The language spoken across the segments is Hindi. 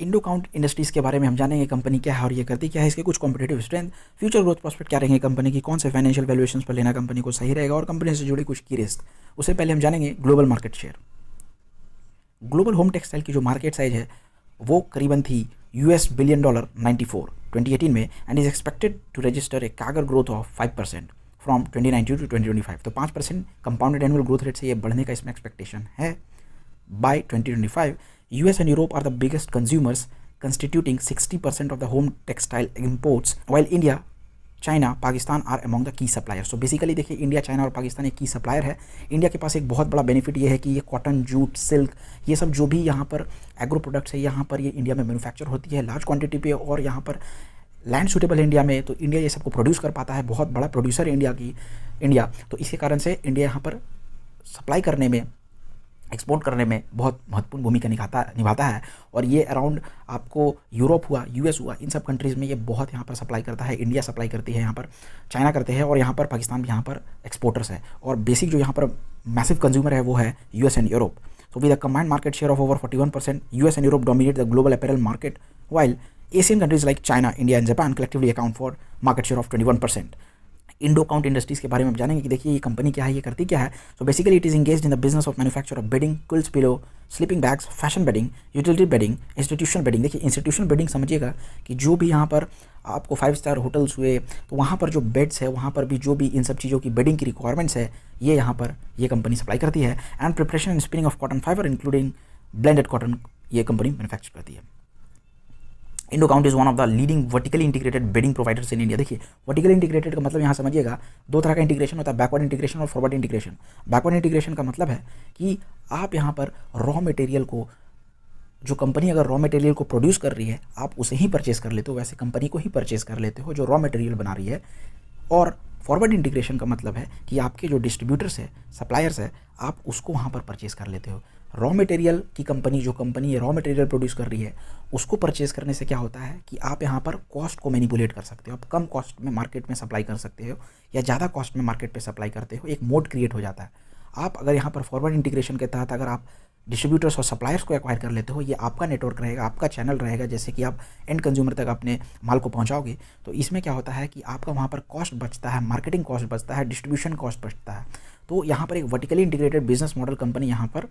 इंडोकाउंट इंडस्ट्रीज़ के बारे में हम जानेंगे कंपनी क्या है और ये करती क्या है, इसके कुछ competitive strength, future growth prospect क्या रहेंगे कंपनी की, कौन से फाइनेंशियल वैल्यूएशंस पर लेना कंपनी को सही रहेगा और कंपनी से जुड़ी कुछ की रिस्क। उससे पहले हम जानेंगे global market share. Global home textile की जो मार्केट साइज है वो करीबन थी $94 बिलियन 2018 में and is expected to register a CAGR growth of 5% from 2019 to 2025। तो 5% कंपाउंडेड एनुअल ग्रोथ रेट से ये बढ़ने का इसमें एक्सपेक्टेशन है। By 2025, US and Europe are the biggest consumers, constituting 60% of the home textile imports, while India, China, Pakistan are among the key supplier. So basically देखिए इंडिया, चाइना और पाकिस्तान एक की सप्लायर है। इंडिया के पास एक बहुत बड़ा बेनिफिट ये है कि ये कॉटन, जूट, सिल्क, ये सब जो भी यहाँ पर एग्रो प्रोडक्ट्स है यहाँ पर ये इंडिया में मैन्युफैक्चर होती है लार्ज क्वांटिटी पे, और यहाँ पर लैंड सूटेबल है इंडिया में, तो इंडिया ये सबको प्रोड्यूस कर पाता है, बहुत बड़ा प्रोड्यूसर है इंडिया। तो इसी कारण से इंडिया यहाँ पर सप्लाई करने में, एक्सपोर्ट करने में बहुत महत्वपूर्ण भूमिका निभाता है। और ये अराउंड आपको यूरोप हुआ, यूएस हुआ, इन सब कंट्रीज़ में ये बहुत यहाँ पर सप्लाई करता है। इंडिया सप्लाई करती है, यहाँ पर चाइना करते हैं, और यहाँ पर पाकिस्तान भी यहाँ पर एक्सपोर्टर्स है। और बेसिक जो यहाँ पर मैसिव कंज्यूमर है वो है US and Europe. So with a combined market share of over 41%, US and Europe dominate the global apparel market, while Asian countries like China, India and Japan collectively account for market share of 21%. Indo Count industries के बारे में जानेंगे कि देखिए ये कंपनी क्या है, ये करती क्या है। So basically it is engaged in the business of manufacture of bedding, quilts, pillow, sleeping bags, fashion bedding, utility bedding, institutional bedding. देखिए इंस्टीट्यूशनल बेडिंग समझिएगा कि जो भी यहाँ पर आपको 5 स्टार होटल्स हुए तो वहाँ पर जो बेड्स है, वहाँ पर भी जो भी इन सब चीज़ों की बेडिंग की रिक्वायरमेंट्स है, ये यहाँ पर ये कंपनी सप्लाई करती है। And preparation and spinning of cotton fibre including blended cotton, ये कंपनी मैन्युफैक्चर करती है। Indo Count is one of the leading vertically integrated bedding providers in India. देखिए वर्टिकली इंटीग्रेटेड का मतलब यहाँ समझिएगा दो तरह का इंटीग्रेशन होता है, बैकवर्ड इंटीग्रेशन और फॉरवर्ड इंटीग्रेशन। बैकवर्ड इंटीग्रेशन का मतलब है कि आप यहाँ पर रॉ मटेरियल को, जो कंपनी अगर रॉ मटेरियल को प्रोड्यूस कर रही है आप उसे ही परचेस कर लेते हो, वैसे कंपनी को ही परचेस कर लेते हो जो रॉ मटेरियल बना रही है। और फॉरवर्ड इंटीग्रेशन का मतलब है कि आपके जो डिस्ट्रीब्यूटर्स है, सप्लायर्स है, आप उसको वहाँ पर परचेस कर लेते हो। रॉ मटेरियल की कंपनी, जो कंपनी रॉ मटेरियल प्रोड्यूस कर रही है, उसको परचेस करने से क्या होता है कि आप यहाँ पर कॉस्ट को मैनिपुलेट कर सकते हो। आप कम कॉस्ट में मार्केट में सप्लाई कर सकते हो या ज़्यादा कॉस्ट में मार्केट पे सप्लाई करते हो, एक मोड क्रिएट हो जाता है। आप अगर यहाँ पर फॉरवर्ड इंटीग्रेशन के तहत अगर आप डिस्ट्रीब्यूटर्स और सप्लायर्स को एक्वायर कर लेते हो, ये आपका नेटवर्क रहेगा, आपका चैनल रहेगा, जैसे कि आप एंड कंज्यूमर तक अपने माल को पहुंचाओगे। तो इसमें क्या होता है कि आपका वहाँ पर कॉस्ट बचता है, मार्केटिंग कॉस्ट बचता है, डिस्ट्रीब्यूशन कॉस्ट बचता है। तो यहाँ पर एक vertically integrated business model company यहाँ पर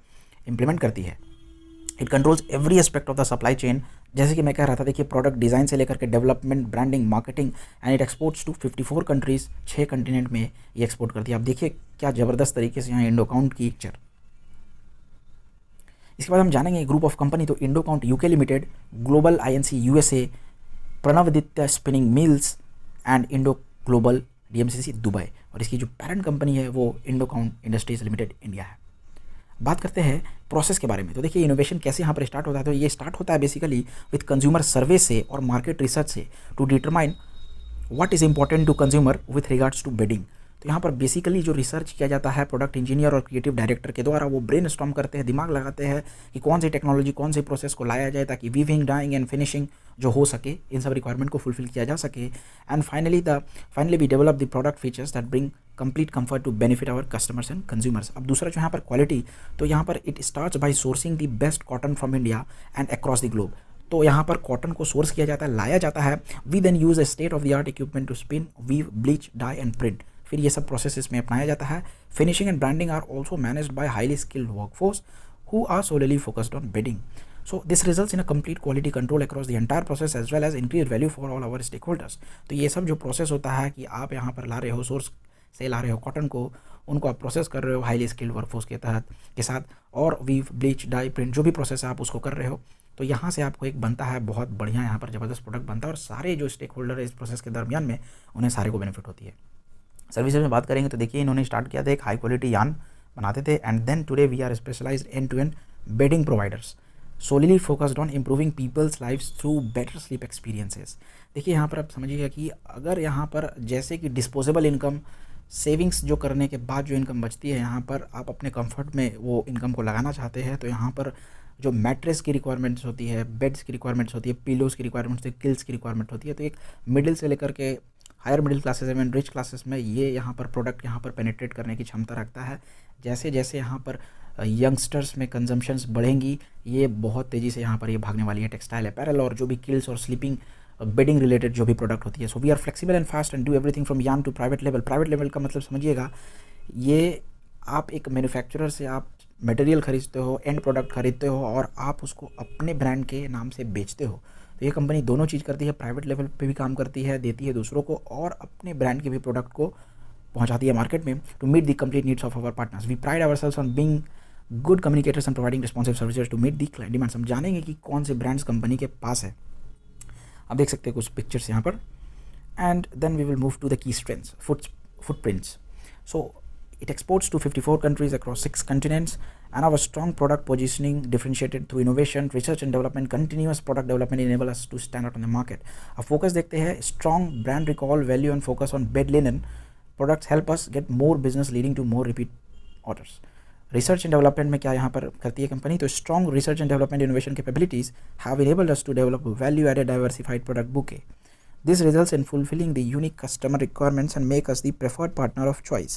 इंप्लीमेंट करती है। It controls every aspect of the supply chain. जैसे कि मैं कह रहा था, देखिए प्रोडक्ट डिज़ाइन से लेकर के development, branding, marketing, and it exports to 54 countries, 6 continent में ये एक्सपोर्ट करती है। आप देखिए क्या ज़बरदस्त तरीके से यहाँ इंडोकाउंट की पिक्चर। इसके बाद हम जानेंगे ग्रुप ऑफ कंपनी। तो Indo Count UK limited, global INC USA, Pranavaditya spinning mills and Indo global DMCC Dubai, और इसकी जो पेरेंट कंपनी है वो इंडोकाउंट इंडस्ट्रीज लिमिटेड इंडिया है। बात करते हैं प्रोसेस के बारे में। तो देखिए इनोवेशन कैसे यहाँ पर स्टार्ट होता है, तो ये स्टार्ट होता है बेसिकली विद कंज्यूमर सर्वे से और मार्केट रिसर्च से to determine what is important to consumer with regards to bedding. तो यहाँ पर बेसिकली जो रिसर्च किया जाता है प्रोडक्ट इंजीनियर और क्रिएटिव डायरेक्टर के द्वारा, वो ब्रेनस्टॉर्म करते हैं, दिमाग लगाते हैं कि कौन सी टेक्नोलॉजी, कौन से प्रोसेस को लाया जाए ताकि वीविंग, डाइंग एंड फिनिशिंग जो हो सके, इन सब रिक्वायरमेंट को फुलफिल किया जा सके। And finally we develop the product features that bring complete comfort to benefit our customers and consumers. अब दूसरा जो यहाँ पर क्वालिटी, तो यहाँ पर it starts by sourcing the best cotton from India and across the globe. तो यहाँ पर कॉटन को सोर्स किया जाता है, लाया जाता है। We then use a state of the art equipment to spin, weave, bleach, dye and print. फिर ये सब प्रोसेस में अपनाया जाता है। Finishing and branding are also managed by highly skilled workforce who are solely focused on bedding. So this results in a complete quality control across the entire process as well as increased value for all our stakeholders। तो ये सब जो प्रोसेस होता है कि आप यहाँ पर ला रहे हो, सोर्स से ला रहे हो कॉटन को, उनको आप प्रोसेस कर रहे हो हाईली स्किल्ड वर्कफोर्स के साथ, और वीव, ब्लीच, डाई, प्रिंट, जो भी प्रोसेस है आप उसको कर रहे हो, तो यहाँ से आपको एक बनता है बहुत बढ़िया यहाँ पर ज़बरदस्त प्रोडक्ट बनता है, और सारे जो स्टेक होल्डर है इस प्रोसेस के दरमियान में उन्हें सारे को बेनिफिट होती है। सर्विसेज में बात करेंगे तो देखिए इन्होंने स्टार्ट किया था, एक हाई क्वालिटी यान बनाते थे, and then today we are specialised end to end bedding providers solely focused on improving people's lives through better sleep experiences। देखिए यहाँ पर आप समझिएगा कि अगर यहाँ पर जैसे कि डिस्पोजेबल इनकम, सेविंग्स जो करने के बाद जो इनकम बचती है, यहाँ पर आप अपने कंफर्ट में वो इनकम को लगाना चाहते हैं, तो यहाँ पर जो मैट्रेस की रिक्वायरमेंट्स होती है, बेड्स की रिक्वायरमेंट्स होती है, पिलोज़ की रिक्वायरमेंट्स होती है, किल्स की रिक्वायरमेंट होती है, तो एक मिडिल से लेकर के हायर मिडिल क्लासेस एवं रिच क्लासेस में ये यहाँ पर प्रोडक्ट यहाँ पर पेनिट्रेट करने की क्षमता रखता है। जैसे जैसे यहाँ पर यंगस्टर्स में कंजम्पशंस बढ़ेंगी, ये बहुत तेज़ी से यहाँ पर ये भागने वाली है टेक्सटाइल अपैरल और जो भी किल्स और स्लीपिंग बेडिंग रिलेटेड जो भी प्रोडक्ट होती है। So we are flexible and fast and do everything from yarn to private level. Private level का मतलब समझिएगा, ये आप एक मैन्युफैक्चरर से आप मटेरियल खरीदते हो, एंड प्रोडक्ट खरीदते हो और आप उसको अपने ब्रांड के नाम से बेचते हो। तो ये कंपनी दोनों चीज़ करती है, प्राइवेट लेवल पे भी काम करती है, देती है दूसरों को, और अपने ब्रांड के भी प्रोडक्ट को पहुंचाती है मार्केट में। To meet the complete needs of our partners, we pride ourselves on being good communicators and providing responsive services to meet the client demands. हम जानेंगे कि कौन से ब्रांड्स कंपनी के पास है। आप देख सकते हैं कुछ पिक्चर्स यहाँ पर, and then we will move to the key strengths, footprints. So it exports to 54 countries across 6 continents, and our strong product positioning differentiated through innovation, research and development, continuous product development enable us to stand out on the market. अब फोकस देखते हैं, strong brand recall, value and focus on bed linen products help us get more business leading to more repeat orders. Research and development में क्या यहाँ पर करती है कंपनी, तो strong research and development innovation capabilities have enabled us to develop value added diversified product bouquet. This results in fulfilling the unique customer requirements and make us the preferred partner of choice.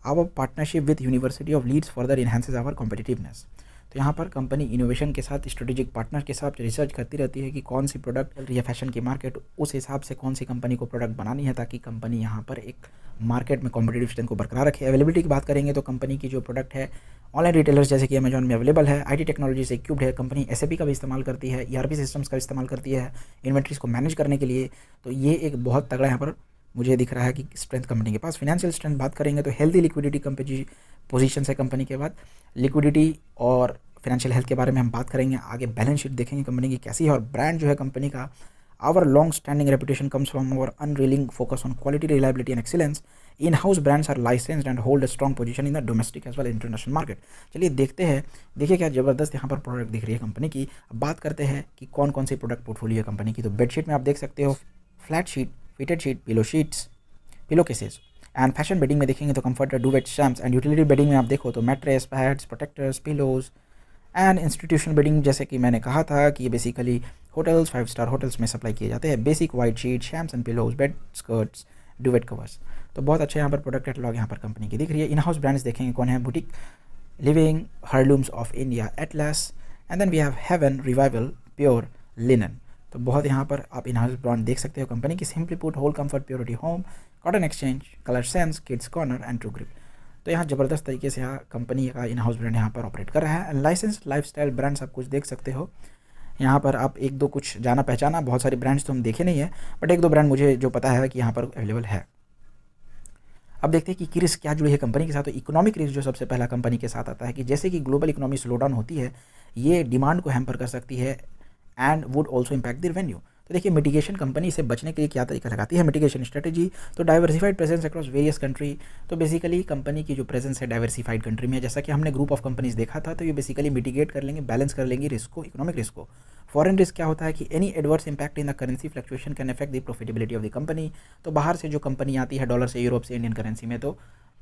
Our partnership with University of Leeds further enhances our competitiveness. तो यहाँ पर कंपनी इनोवेशन के साथ, स्ट्रेटेजिक पार्टनर के साथ रिसर्च करती रहती है कि कौन सी प्रोडक्ट चल रही है फैशन की मार्केट, उस हिसाब से कौन सी कंपनी को प्रोडक्ट बनानी है ताकि कंपनी यहाँ पर एक मार्केट में कॉम्पिटिटिव स्ट्रेंथ को बरकरार रखे. अवेलेबिलिटी की बात करेंगे तो कंपनी की जो प्रोडक्ट है ऑनलाइन रिटेलर्स जैसे कि अमेजॉन में अवेलेबल है, आईटी टेक्नोलॉजी से इक्विप्ड है, कंपनी एसएपी का भी इस्तेमाल करती है, ईआरपी सिस्टम्स का इस्तेमाल करती है इन्वेंट्रीज को मैनेज करने के लिए. तो ये एक बहुत तगड़ा यहाँ पर मुझे दिख रहा है कि स्ट्रेंथ कंपनी के पास. फाइनेंशियल स्ट्रेंथ बात करेंगे तो हेल्दी लिक्विडिटी कंपनी पोजीशन है कंपनी के बाद. लिक्विडिटी और फाइनेंशियल हेल्थ के बारे में हम बात करेंगे आगे. बैलेंस शीट देखेंगे कंपनी की कैसी है, और ब्रांड जो है कंपनी का, our long standing reputation comes from our unrelenting focus on quality, reliability and excellence. In house brands are licensed and hold a strong position in the domestic as well international market. चलिए देखते हैं, देखिए क्या ज़बरदस्त यहाँ पर प्रोडक्ट दिख रही है कंपनी की. अब बात करते हैं कि कौन कौन सी प्रोडक्ट पोर्टफोलियो है कंपनी की. तो बेडशीट में आप देख सकते हो flat sheet, fitted sheet, pillow sheets, pillow cases. And fashion bedding में देखेंगे तो comforter, duvet, shams. And utility bedding में आप देखो तो mattress, pads, protectors, pillows. And institutional bedding जैसे कि मैंने कहा था कि ये बेसिकली होटल्स, 5 स्टार होटल्स में सप्लाई किए जाते हैं. Basic white sheet, shams and pillows, bed skirts, duvet covers. तो बहुत अच्छा यहाँ पर प्रोडक्ट कैटलॉग यहाँ पर कंपनी की दिख रही है. इन हाउस ब्रांड्स देखेंगे कौन है, boutique living, heirlooms of India, Atlas. And then we have Haven, Revival, pure linen. तो बहुत यहाँ पर आप इन हाउस ब्रांड देख सकते हो कंपनी की. Simply put, whole comfort, purity home, cotton exchange, colour sense, kids corner and true grip. तो यहाँ ज़बरदस्त तरीके से यहाँ कंपनी का इन हाउस ब्रांड यहाँ पर ऑपरेट कर रहा है. एंड लाइसेंस लाइफस्टाइल ब्रांड्स आप कुछ देख सकते हो यहाँ पर. आप एक दो कुछ जाना पहचाना, बहुत सारे ब्रांड्स तो हम देखे नहीं है, बट एक दो ब्रांड मुझे जो पता है कि यहाँ पर अवेलेबल है. अब देखते हैं कि रिस्क क्या जुड़ी है कंपनी के साथ. तो इकोनॉमिक रिस्क जो सबसे पहला कंपनी के साथ आता है कि जैसे कि ग्लोबल इकोनॉमी स्लो डाउन होती है, ये डिमांड को हैम्पर कर सकती है and would also impact the revenue. तो देखिए मिटिगेशन कंपनी से बचने के लिए क्या तरीका लगाती है, मिटिगेशन स्ट्रेटजी. तो diversified presence across various country. तो बेसिकली कंपनी की जो प्रेजेंस है डाइवर्सिफाइड कंट्री में, जैसा कि हमने ग्रुप ऑफ कंपनीज देखा था, तो ये बेसिकली मिटिगेट कर लेंगे, बैलेंस कर लेंगी रिस्क को, इकोनॉमिक रिस्क को. फॉरेन रिस्क क्या होता है कि any adverse impact in the currency fluctuation can affect the profitability of the company. तो बाहर से जो कंपनी आती है डॉलर से, यूरोप से, इंडियन करेंसी में, तो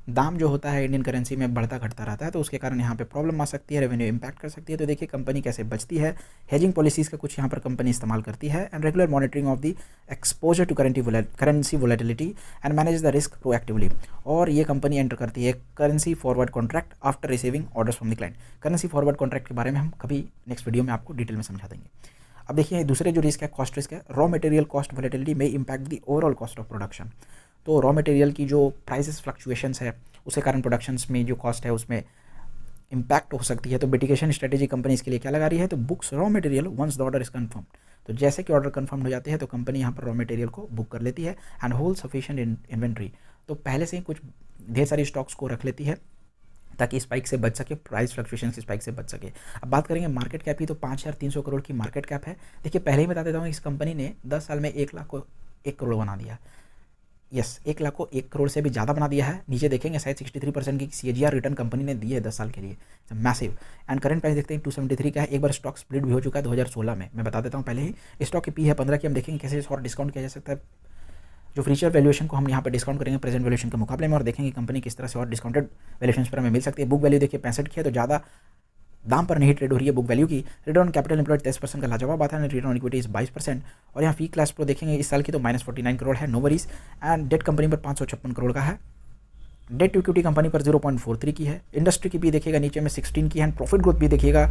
दाम जो होता है इंडियन करेंसी में बढ़ता घटता रहता है, तो उसके कारण यहाँ पे प्रॉब्लम आ सकती है, रेवेन्यू इंपैक्ट कर सकती है. तो देखिए कंपनी कैसे बचती है. हेजिंग पॉलिसीज़ का कुछ यहाँ पर कंपनी इस्तेमाल करती है. And regular monitoring of the exposure to currency volatility and manage the risk proactively. और ये कंपनी एंटर करती है currency forward contract after receiving orders from the client. Currency forward contract के बारे में हम कभी नेक्स्ट वीडियो में आपको डिटेल में समझा देंगे. अब देखिए दूसरे जो रिस्क है, कॉस्ट रिस्क है. रॉ मटेरियल कॉस्ट वोलेटिलिटी में impact the overall cost of production. तो रॉ मटेरियल की जो प्राइसेस फ्लक्चुएशंस है उसके कारण प्रोडक्शंस में जो कॉस्ट है उसमें इम्पैक्ट हो सकती है. तो मिटिगेशन स्ट्रेटेजी कंपनी इसके लिए क्या लगा रही है, तो books raw material once the order is confirm. तो जैसे कि ऑर्डर कंफर्म हो जाते हैं तो कंपनी यहाँ पर रॉ मटेरियल को बुक कर लेती है. And hold sufficient inventory. तो पहले से ही कुछ ढेर सारी स्टॉक्स को रख लेती है ताकि स्पाइक से बच सके, प्राइस फ्लक्चुएशन की स्पाइक से बच सके. अब बात करेंगे मार्केट कैप की, तो 5300 करोड़ की मार्केट कैप है. देखिए पहले ही बता देता हूँ, इस कंपनी ने 10 साल में 1 लाख को 1 करोड़ बना दिया. यस, 1 लाख को 1 करोड़ से भी ज़्यादा बना दिया है. नीचे देखेंगे शायद 63% की CAGR रिटर्न कंपनी ने दी है 10 साल के लिए, मैसिव. एंड करंट प्राइस देखते हैं 273 का है. एक बार स्टॉक स्प्लिट भी हो चुका है 2016 में, मैं बता देता हूँ पहले ही. स्टॉक की पी है 15 की. हम देखेंगे कैसे और डिस्काउंट किया जा सकता है. जो फ्यूचर वैल्यूएशन को हम यहाँ पर डिस्काउंट करेंगे प्रेजेंट वैल्यूएशन के मुकाबले में, और देखेंगे कंपनी किस तरह से और डिस्काउंटेड वैल्यूएशन पर हमें मिल सकती है. बुक वैल्यू देखिए 65 की है, तो ज़्यादा दाम पर नहीं ट्रेड हो रही है बुक वैल्यू की. रिटर्न ऑन कैपिटल एम्प्लॉयड 23% का लाजवाब आता है. Return on equity is 22%. और यहाँ फ्री कैश फ्लो देखेंगे इस साल की तो -49 करोड़ है, no worries. And debt company पर 556 करोड़ का है. डेट टू इक्विटी कंपनी पर 0.43 की है। इंडस्ट्री की पी देखिएगा नीचे में 16 की है। एंड प्रॉफिट ग्रोथ भी देखिएगा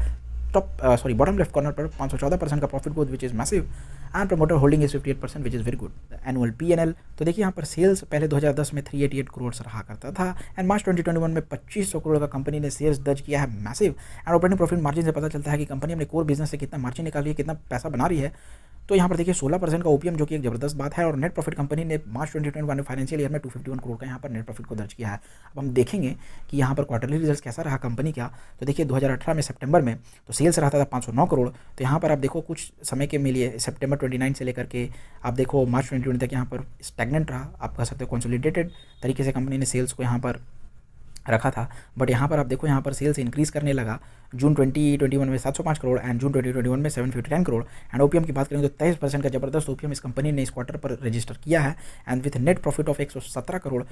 बॉटम लेफ्ट कॉर्नर पर 514% का profit growth which is massive. And promoter holding is 58% which is very good. Annual PNL तो देखिए यहाँ पर सेल्स पहले 2010 में 388 करोड़ रहा करता था एंड मार्च 2021 में 2500 करोड़ का कंपनी ने सेल्स दर्ज किया है, massive. And operating profit margin से पता चलता है कि कंपनी अपने कोर बिजनेस से कितना मार्जिन निकाल रही है, कितना पैसा बना रही है। तो यहाँ पर देखिए 16% का ओपीएम जो कि एक जबरदस्त बात है। और नेट प्रॉफिट कंपनी ने मार्च 2021 फाइनेंशियल ईयर में 251 करोड़ का यहाँ पर नेट प्रॉफिट को दर्ज किया है। अब हम देखेंगे कि यहाँ पर क्वार्टरली रिजल्ट कैसा रहा कंपनी का। तो देखिए 2018 में सितंबर में तो सेल्स रहता था 509 करोड़। तो यहाँ पर आप देखो कुछ समय के लिए सितंबर 29 से लेकर के आप देखो मार्च 2020 तक यहाँ पर स्टैग्नेंट रहा, आप कह सकते हो कंसोलिडेटेड तरीके से कंपनी ने सेल्स को यहाँ पर रखा था। बट यहाँ पर आप देखो यहाँ पर सेल्स इंक्रीज करने लगा जून 2021 में 705 करोड़ एंड जून 2021 में 759 करोड़। एंड ओपीएम की बात करें तो 23% का जबरदस्त ओपीएम इस कंपनी ने इस क्वार्टर पर रजिस्टर किया है and with net profit of 117 crore.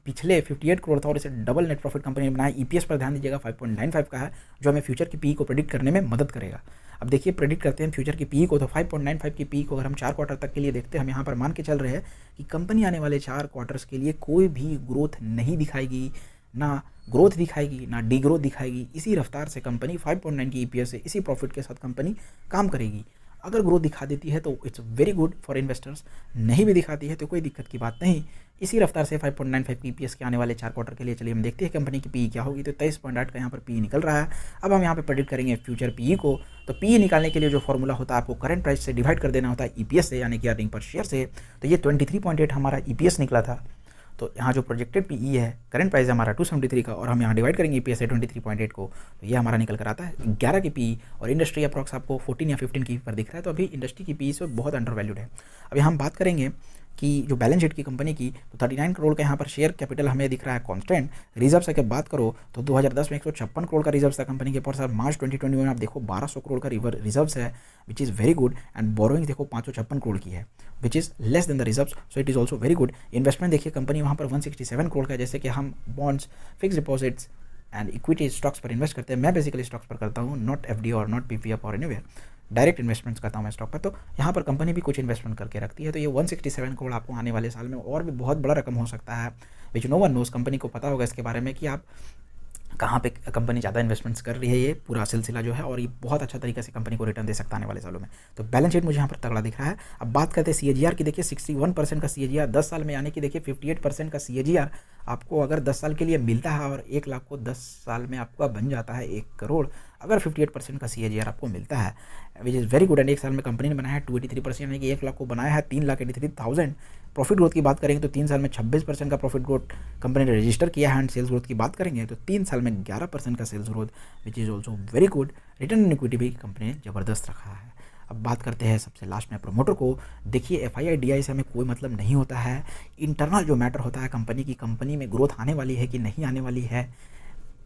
पिछले 58 करोड़ था और इसे डबल नेट प्रॉफिट कंपनी ने बनाया। ईपीएस पर ध्यान दीजिएगा 5.95 का है, जो हमें फ्यूचर की पी को प्रेडिक्ट करने में मदद करेगा। अब देखिए प्रेडिक्ट करते हैं फ्यूचर की पी को, तो 5.95 की पी को अगर हम 4 क्वार्टर तक के लिए देखते हैं, हम यहाँ पर मान के चल रहे हैं कि कंपनी आने वाले 4 क्वार्टर्स के लिए कोई भी ग्रोथ नहीं दिखाएगी, ना ग्रोथ दिखाएगी ना डी ग्रोथ दिखाएगी। इसी रफ्तार से कंपनी 5.9 की ईपीएस से इसी प्रॉफिट के साथ कंपनी काम करेगी। अगर ग्रोथ दिखा देती है तो it's very good for investors, नहीं भी दिखाती है तो कोई दिक्कत की बात नहीं। इसी रफ्तार से 5.95 की ईपीएस के आने वाले 4 क्वार्टर के लिए चलिए हम देखते हैं कंपनी की पी क्या होगी। तो 23.8 का यहाँ पर पी निकल रहा है। अब हम यहाँ पे प्रेडिक्ट करेंगे फ्यूचर पी को। तो पी निकालने के लिए जो फॉर्मूला होता है आपको करंट प्राइस से डिवाइड कर देना होता है ईपीएस से, यानी कि अर्निंग पर शेयर से। तो ये 23.8 हमारा ईपीएस निकला था। तो यहाँ जो प्रोजेक्टेड पीई है, करंट प्राइस है हमारा 273 का, और हम यहाँ डिवाइड करेंगे ईपीएस से 23.8 को, तो ये हमारा निकल कर आता है 11 की पी। और इंडस्ट्री अप्रॉक्स आपको 14 या 15 की पर दिख रहा है। तो अभी इंडस्ट्री की पी से बहुत अंडर वैल्यूड है। अब यहाँ हम बात करेंगे कि जो बैलेंस शीट की कंपनी की, तो 39 करोड़ का यहाँ पर शेयर कैपिटल हमें दिख रहा है कांस्टेंट। रिजर्व्स की बात करो तो 2010 में 156 करोड़ का रिजर्व्स था कंपनी के पास। मार्च 2021 में आप देखो 1200 करोड़ का रिजर्व्स है, which is very good. And borrowing देखो 556 करोड़ की है, which is less than the reserves, so it is also very good. Investment देखिए कंपनी वहाँ पर 167 करोड़ का है, जैसे कि हम bonds, fix deposits and equity stocks पर इन्वेस्ट करते हैं। मैं बेसिकली स्टॉक्स पर करता हूँ, नॉट एफडी और नॉट पीपीएफ और एनीवेयर, डायरेक्ट इन्वेस्टमेंट्स करता हूँ मैं स्टॉक पर। तो यहाँ पर कंपनी भी कुछ इन्वेस्टमेंट करके रखती है। तो ये 167 करोड़ आपको आने वाले साल में और भी बहुत बड़ा रकम हो सकता है, which no one knows. Company को पता होगा इसके बारे में कि आप कहाँ पे कंपनी ज़्यादा इन्वेस्टमेंट्स कर रही है, ये पूरा सिलसिला जो है, और ये बहुत अच्छा तरीके से कंपनी को रिटर्न दे सकता है आने वाले सालों में। तो बैलेंस शीट मुझे यहाँ पर तगड़ा दिख रहा है। अब बात करते हैं सीएजीआर की। देखिए 61% का सीएजीआर 10 साल में, यानी कि देखिए 58% का सीएजीआर आपको अगर 10 साल के लिए मिलता है और 1 लाख को 10 साल में आपका बन जाता है 1 करोड़, अगर 58% का सीएजीआर आपको मिलता है, which is very good. And 1 साल में कंपनी ने बनाया है 283%, यानी कि 1 लाख को बनाया है 3,83,000। प्रॉफिट ग्रोथ की बात करेंगे तो 3 साल में 26% का प्रॉफिट ग्रोथ कंपनी ने रजिस्टर किया है। एंड सेल्स ग्रोथ की बात करेंगे तो 3 साल में 11% का sales growth, which is also very good. Return on equity भी कंपनी ने ज़बरदस्त रखा है। अब बात करते हैं सबसे लास्ट में प्रमोटर को। देखिए एफआईआई डीआई से हमें कोई मतलब नहीं होता है। इंटरनल जो मैटर होता है कंपनी की, कंपनी में ग्रोथ आने वाली है कि नहीं आने वाली है,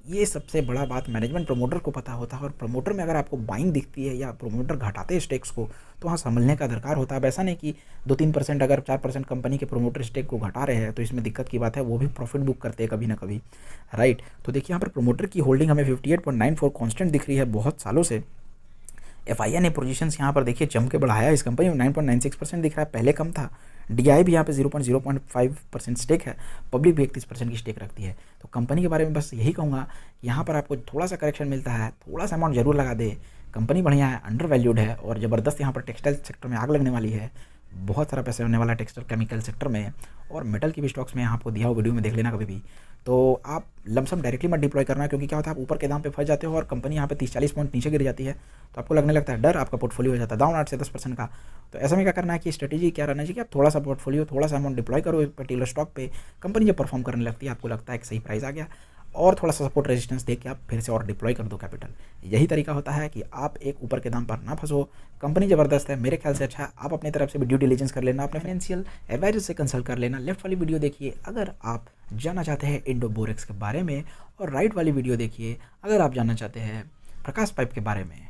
ये सबसे बड़ा बात मैनेजमेंट प्रमोटर को पता होता है। और प्रमोटर में अगर आपको बाइंग दिखती है या प्रमोटर घटाते हैं स्टेक्स को, तो वहाँ संभलने का दरकार होता है। अब ऐसा नहीं कि 2-3% अगर 4% कंपनी के प्रमोटर स्टेक को घटा रहे हैं तो इसमें दिक्कत की बात है, वो भी प्रॉफिट बुक करते हैं कभी ना कभी, राइट। तो देखिए यहाँ पर प्रमोटर की होल्डिंग हमें 58.94 कॉन्स्टेंट दिख रही है बहुत सालों से। एफआईआई ने पोजीशंस यहाँ पर देखिए जम के बढ़ाया, इस कंपनी में 9.96% दिख रहा है, पहले कम था। डीआई भी यहाँ पे 0.05% स्टेक है, पब्लिक भी 31% की स्टेक रखती है। तो कंपनी के बारे में बस यही कहूँगा, यहाँ पर आपको थोड़ा सा करेक्शन मिलता है, थोड़ा सा अमाउंट जरूर लगा दे। कंपनी बढ़िया है, अंडर वैल्यूड है, और ज़बरदस्त यहाँ पर टेक्सटाइल सेक्टर में आग लगने वाली है, बहुत सारा पैसा होने वाला है टेक्सटाइल केमिकल सेक्टर में, और मेटल की भी स्टॉक्स में यहाँ आपको दिया हो, वीडियो में देख लेना कभी भी। तो आप लमसम डायरेक्टली मत डिप्लॉय करना, क्योंकि क्या होता है आप ऊपर के दाम पे फंस जाते हो और कंपनी यहाँ पे 30-40 पॉइंट नीचे गिर जाती है, तो आपको लगने लगता है डर, आपका पोर्टफोलियो हो जाता है डाउन 8 से 10% का। तो ऐसा में क्या करना है कि स्ट्रेटेजी क्या रहना चाहिए कि आप थोड़ा सा पोर्टफोलियो, थोड़ा सा अमाउंट डिप्लॉय करो एक पर्टिकुलर स्टॉक पे। कंपनी जब परफॉर्म करने लगती है, आपको लगता है कि सही प्राइस आ गया, और थोड़ा सा सपोर्ट रेजिस्टेंस देख के आप फिर से और डिप्लॉय कर दो कैपिटल। यही तरीका होता है कि आप एक ऊपर के दाम पर ना फंसो। कंपनी ज़बरदस्त है, मेरे ख्याल से अच्छा है। आप अपनी तरफ से भी ड्यू डिलिजेंस कर लेना, अपने फाइनेंशियल एडवाइजर से कंसल्ट कर लेना। लेफ्ट वाली वीडियो देखिए अगर आप जानना चाहते हैं इंडो बोरेक्स के बारे में, और राइट वाली वीडियो देखिए अगर आप जानना चाहते हैं प्रकाश पाइप के बारे में।